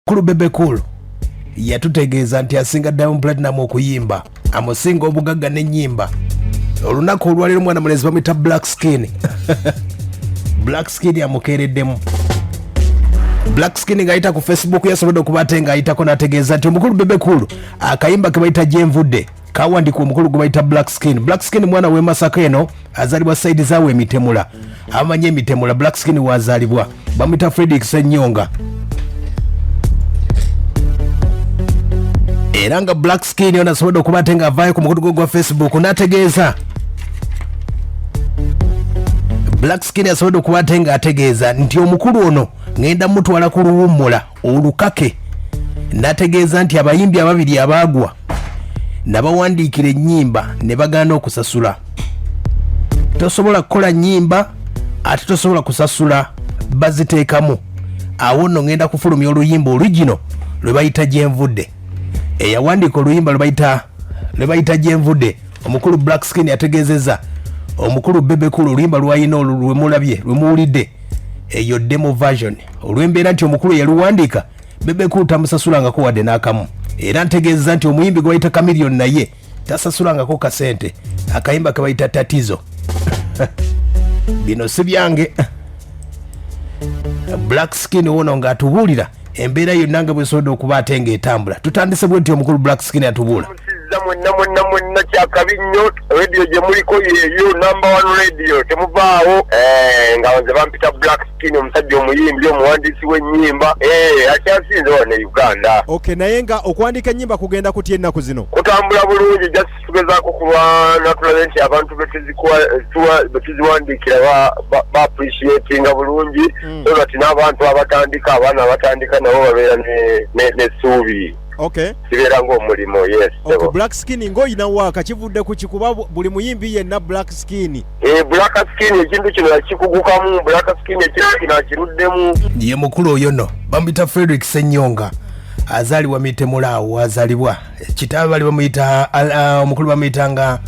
omukulu Bebe Cool yatutegeeza nti asinga Diamond Platinum okuyimba, amusinga obugagga n'ennyimba. Olunaku olwaliro mwana mulezi bamuyita Black Skin. Black Skin amukeereddemu. Black Skin ng'ayita ku Facebook yasobodde okuba ate ng'ayitako n'ategeeza nti omukulu Bebe Cool akayimba ke bayita Gyevudde kawandiika omukulu gwe bayita Black Skin. Black Skin mwana w'e Masaka eno azaalibwa saidi zaawe Emitemula. Amanyi Emitemula Black Skin wazaalibwa bamuyita Fredrick Ssenyonga. Era nga Black Skin ono asobodde okuba ate ng'avaayo ku mukutu gwa Facebook n'ategeeza. Black Skin asobodde okuba ate ng'ategeeza nti omukulu ono ngenda mutwala ku luwummula olukake. N'ategeeza nti abayimbi ababiri abaagwa nabawandiikira ennyimba ne bagaana okusasula. Tosobola kukola nnyimba ate tosobola kusasula baziteekamu. Awo nno ngenda kufulumya oluyimba olugino lwe bayita Gyevudde. Eyawandiika oluyimba lwe bayita Gyevudde. Omukulu Black Skin yategeezezza omukulu Bebe Cool oluyimba lwayina lwe mulabye lwe muwulidde eyo demo version olw'embeera nti omukulu yaluwandiika Bebe Cool tamusasulangako wadde n'akamu. Era ntegeeza nti omuyimbi gwe bayita Chameleon naye tasasulangako kasente. Akayimba ke bayita Tatizo. Bino si byange. Black Skin wono ng'atubuulira embeera yonna nga bwesobodde okuba ate ng'etambula. Tutandise bwe nti omukulu Black Skin atubuula. Mwenna kyakabi nnyo radio gye muliko yeyo number 1 radio temuvaawo nga nze bampita Black Skin omusajja omuyimbi omuwandiisi w'ennyimba akyasinze wano e Uganda. Okay, naye nga okuwandiika ennyimba kugenda kutya ennaku zino? Kutambula bulungi, just tugezaako kulwana tulabe nti abantu betuziwandiikira ba-appreciatinga bulungi so that n'abantu abatandika abaana abatandika nabo babeera n'essuubi. Okay. Kibeera ng'omulimo, yes. Okay, Black Skin ng'oyina waaka kivudde ku kikuba buli muyimbi yenna Black Skin. Black Skin ekintu kino yakikugukamu, Black Skin ekintu kino akiruddemu. Ye mukulu oyo nno bamuyita Fredrick Ssenyonga azaalibwa Mitemula awo wazaalibwa. Kitaawe bali bamuyita omukulu bamuyitanga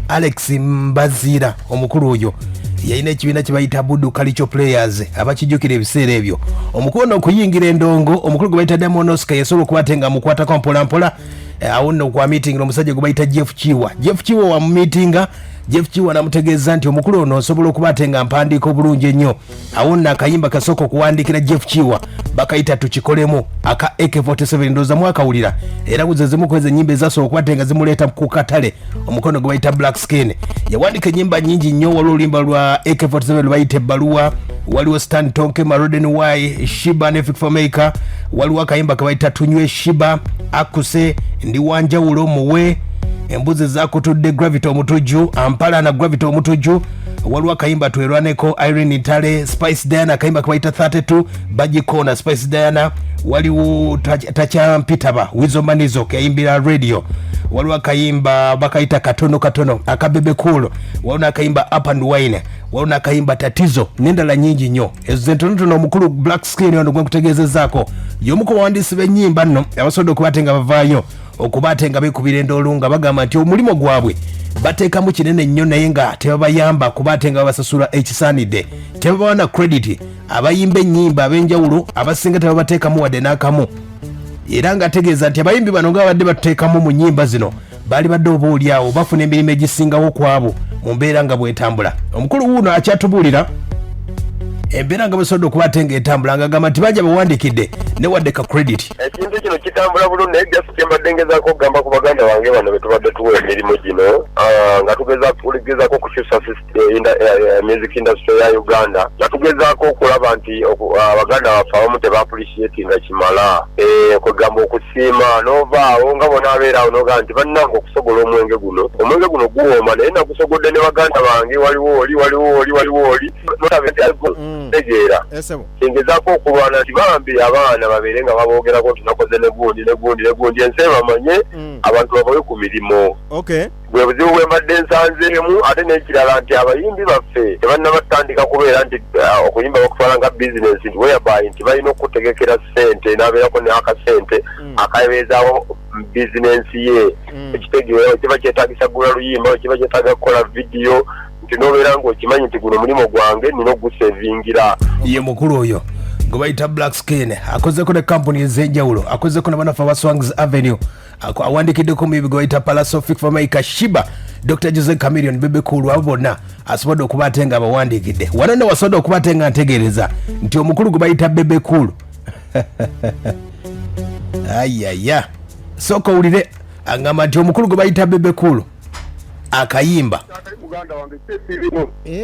Alex Mbazira. Omukulu oyo yalina ekibiina kye bayita Budu Culture Players abakijjukira ebiseera ebyo. Omukulu ono okuyingira endongo omukulu gwe bayita Diamond Oscar yasobola okuba ate nga mukwatako mpola mpola. Awo nno kwa meeting omusajja gwe bayita Jeff Chiwa wa meetinga. Jeff Chiwa namutegeeza nti omukulu ono osobola okuba ate nga mpandiika obulungi ennyo. Awo nno akayimba kasooka okuwandiikira Jeff Chiwa bakayita tukikolemu aka AK47 ndooza mwakawulira. Era buze zimu kweza ennyimba ezasobola okuba ate nga zimuleeta ku katale. Omukono gwe bayita Black Skin yawandiika ennyimba nnyingi nnyo. Waliwo oluyimba lwa AK47 lwe bayita ebbaluwa, waliwo Stan Tonke, Maroden Y, Shiba ne Fik for Maker, waliwo akayimba ke bayita tunywe Shiba, akuse ndi wanjawulo muwe, embuzi zakutudde Gravity omutujju, Ampala na Gravity omutujju, waliwo akayimba twerwaneko Irene Ntale, Spice Diana akayimba ke bayita 32, Bajiko na Spice Diana, waliwo Tachampitaba Wizomanizo kayimbira radio, waliwo akayimba bakayita katono aka Bebe Cool, waliwo akayimba Up and Wine, waliwo akayimba Tatizo n'endala nnyingi nnyo. Ezo ntonotono omukulu Black Skin ono gwe nkutegeezezzaako y'omu ku bawandiisi b'ennyimba nno abasobodde okuba ate nga bavaayo okuba ate nga beekubira endoolu nga bagamba nti omulimo gwabwe bateekamu kinene nnyo naye nga tebabayamba kuba ate nga babasasula ekisaanidde. Tebabawana credit abayimba ennyimba ab'enjawulo abasinga tebabateekamu wadde n'akamu. Era nga ategeeza nti abayimbi bano nga babadde batuteekamu mu nnyimba zino baali badde oba oli awo bafuna emirimu egisingawo ku abo mu mbeera nga bw'etambula. Omukulu wuuno akyatubuulira embeera nga bwesobodde okuba ate ng'etambula ng'agamba nti bajja bawandiikidde ne wadde ka credit. Ekintu kino kitambula bulungi naye just kyembadde ngezaako okugamba ku baganda bange bano be tubadde tuwa emirimu gino nga tugezaako okukyusa music industry ya Uganda nga tugezaako okulaba nti abaganda baffe abamu teba-appreciatinga kimala kwegamba okusiima n'ovaawo nga bona abeeraawo n'ogamba nti bannange okusogola omwenge guno guwooma naye nagusogodde ne baganda bange waliwo oli notabe nti tegeera kingezaako okulwana nti bambi abaana babeere nga baboogerako nti nakoze negundi ensi bamanye abantu babawe ku mirimu. Bwe buzibu bwe mbadde nsanzeemu ate n'ekirala nti abayimbi baffe tebannabatandika kubeera nti okuyimba bakutwala nga bizinensi nti whereby nti balina okutegekera ssente n'abeerako n'akasente akabeezaawo bizinensi ye ekitegeero kiba kyetaagisa gula luyimba kiba kyetaaga kukola vidiyo nti n'obeera ng'okimanyi nti guno mulimu gwange nina ogusevingira. Ye mukulu oyo gwe bayita Black Skin akozeko ne kampuni ez'enjawulo, akozeko ne banafa ba Swangs Avenue, awandikiddeko mu gwe bayita Palasophic Famaica Shiba, Dr. Jose Chameleon, Bebe Cool, abo bonna asobodde okuba ate nga abawandikidde. Wano nno wasobodde okuba ate nga ntegeereza nti omukulu gwe bayita Bebe Cool. Ayaya, sooka owulire agamba nti omukulu gwe bayita Bebe Cool akayimba.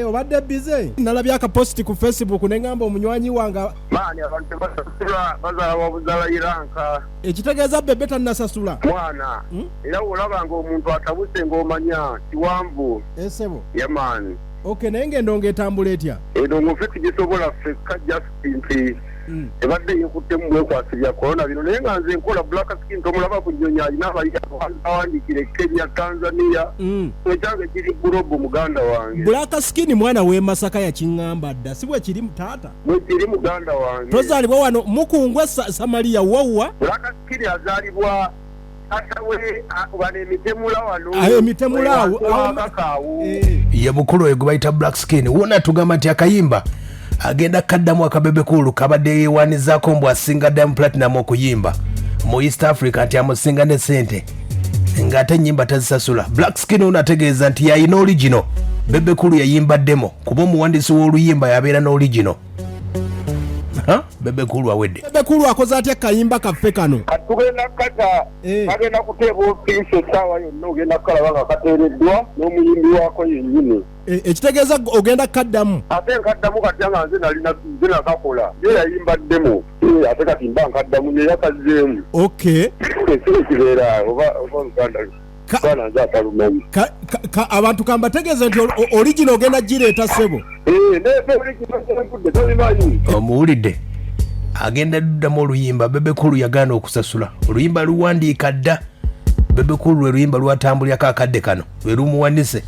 Obadde bize nalabye akaposti ku Facebook ne ngamba omunywanyi wange maani abantu basasula bazala wabuzala iranka ekitegeeza Bebe tannasasula mwana era olabanga omuntu atabuse ng'omanya kiwanvu esebo yamaani. Okay, naye ngendo ngetambula etya eno mufe tugisobola ffekka just nti ebadde yekuttemu bwekwasibya korona bino naye nga nze nkola Black Skin tomulaba ku nnyonyi alina abawandikire Kenya, Tanzania ekyange kiri gulobo muganda wange. Black Skin mwana w'e Masaka yakiŋŋamba dda si bwe kiri taata bwe kiri muganda wange. Tozaalibwa wano mukungwe Samaria wawwa. Black Skin azaalibwa atawe bano emitemula wano emitemula awo ye mukulu oyo gwe bayita Black Skin wona tugamba nti akayimba agenda kaddamu akabebe Cool kabadde yeewanizaako mbu asinga Diamond Platinum okuyimba mu East Africa nti amusinga ne sente ng'ate ennyimba tazisasula. Black Skin ono ategeeza nti yayina original, Bebe Cool yayimbaddemo kuba omuwandiisi w'oluyimba yabeera n'original. Bebe Cool awedde. Bebe Cool akoze atya kayimba kaffe kano tugenda kata bagenda kuteeba ofiisi essaawa yonna ogenda kukalaba nga kateereddwa n'omuyimbi waako yennyini. Ekitegeeza ogenda kaddamu ate nkaddamu katya nga nze nakakola ye yayimbaddemu ate kati mba nkaddamu neyakazzeemu. Okay. Kibeera oba oluganda bana nze atalumanyi abantu kambategeeza nti origino ogenda gireeta sebo. Omuwulidde agenda duddamu oluyimba Bebe Cool yagaana okusasula. Oluyimba luwandiika dda. Bebe Cool lwe luyimba lwatambulyako akadde kano lwe lumuwandise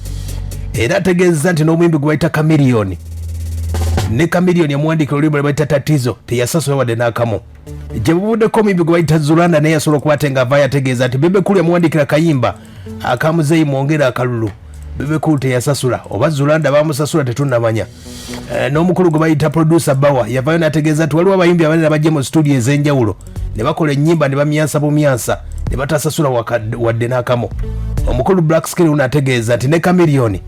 era ategeeza nti n'omuyimbi gwe bayita Chameleon ne Chameleon yamuwandikira oluyimba lwe bayita Tatizo teyasasula wadde n'akamu. Gyevuddeko omuyimbi gwe bayita Zulanda naye yasobola okuba ate ng'avaayo ategeeza nti Bebe Cool yamuwandikira kayimba akamuzeeyi mwongera akalulu. Bebe Cool teyasasula oba Zulanda bamusasula tetunnamanya. N'omukulu gwe bayita producer Bawa yavaayo n'ategeeza nti waliwo abayimbi abanene bajja mu studio ez'enjawulo ne bakola ennyimba ne bamyansa bumyansa ne batasasula wadde n'akamu. Omukulu Black Skin unategeeza nti ne Chameleon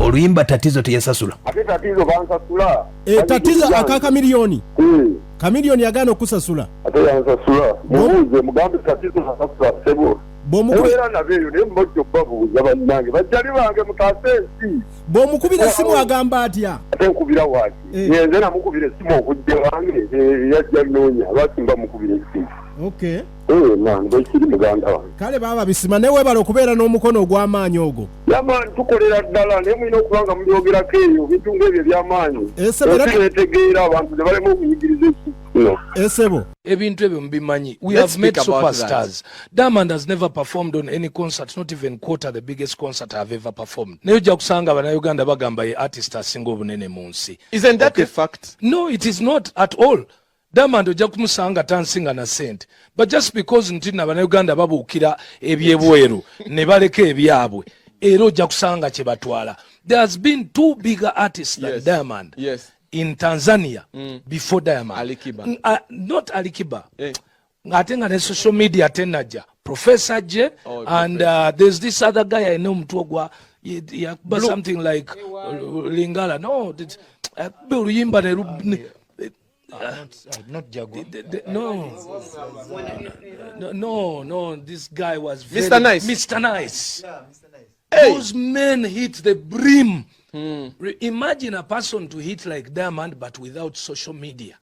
oluyimba Tatizo teyasasula. Ate Tatizo bansasula. Tatizo aka Chameleon. Chameleon yagaana okusasula. Ate yansasula. Mubuuze mugambe Tatizo nasasula sebo. Era nabeeyo naye mmojja okubabuuza bannange bajjali bange mutasensi. Bw'omukubira essimu agamba atya? Ate nkubira waaki. Nze namukubira essimu okujja wange yajja nnoonya lwaki mukubira essimu. Okay. Bwekiri muganda wange. Kale baba bisima naye weebala okubeera n'omukono ogw'amaanyi ogwo. Yamaani tukolera ddala naye mulina okuba nga mulyogerako eyo ebintu ng'ebyo eby'amaanyi. Netegeera abantu ne balema okuyigiriza ekino. Esebo. Ebintu ebyo mbimanyi. We have met superstars. Diamond has never performed on any concert, not even quarter the biggest concert I've ever performed. Naye ojja kusanga bannayuganda bagamba ye artist asinga obunene mu nsi. Isn't that a fact? No, it is not at all. Diamond ojja kumusanga tansinga na sente. But just because nti bannayuganda babuukira ebyebweru ne baleka ebyabwe era ojja kusanga kye batwala. There has been two bigger artists than Diamond. Yes. In Tanzania before Diamond. Alikiba. Not Alikiba. Ate nga ne social media tenaja. Professor J and there's this other guy I know mtogwa but something like Lingala. No, oluyimba not Jago. No, this guy was very Mr. Nice. Mr. Nice. Yeah, Mr. Nice. Hey. Those men hit the brim. Imagine a person to hit like Diamond but without social media.